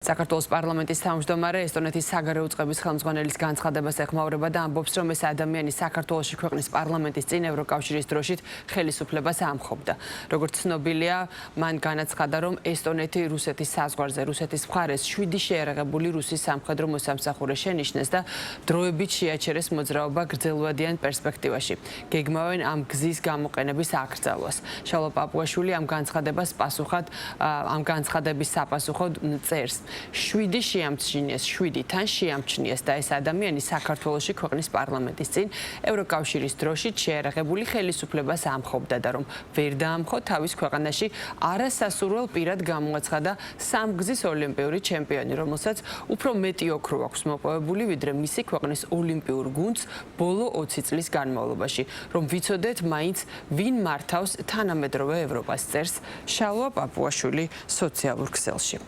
საქართველოს პარლამენტის თავმჯდომარე ესტონეთის საგარეო წყების ხელმძღვანელის განცხადებას ეხმაურება და ამბობს, რომ ეს ადამიანი საქართველოში ქვეყნის პარლამენტის წინ ევროკავშირის დროშით ხელისუფლებას ამხობდა. Როგორც ცნობილია, მან განაცხადა, რომ ესტონეთი რუსეთის საზღვარზე რუსეთის მხარეს 7 შეერაღებული რუსის სამხედრო მოსამსახურე შენიშნეს და დროებით შეაჩერეს მოძრაობა გრძელვადიან პერსპექტივაში. გეგმავენ ამ გზის გამოყენების აკრძალვას. შალვა პაპუაშვილი ამ განცხადების საპასუხოდ წერს. 7 შეამჩნიეს, 7-თან შეამჩნიეს და ეს ადამიანი საქართველოში ქვეყნის პარლამენტის წინ ევროკავშირის დროშით შეერაღებული ხელისუფლებას ამხობდა და რომ ვერ დაამხო თავის ქვეყანაში არასასურველ პირად გამოაცხადა სამგზის ოლიმპიური ჩემპიონი, რომელსაც უფრო მეტი ოქრო აქვს მოპოვებული, ვიდრე მისი ქვეყნის ოლიმპიურ გუნდს ბოლო 20 წლის განმავლობაში. რომ ვიცოდეთ მაინც ვინ მართავს თანამედროვე ევროპას, წერს შალვა პაპუაშვილი სოციალურ ქსელში.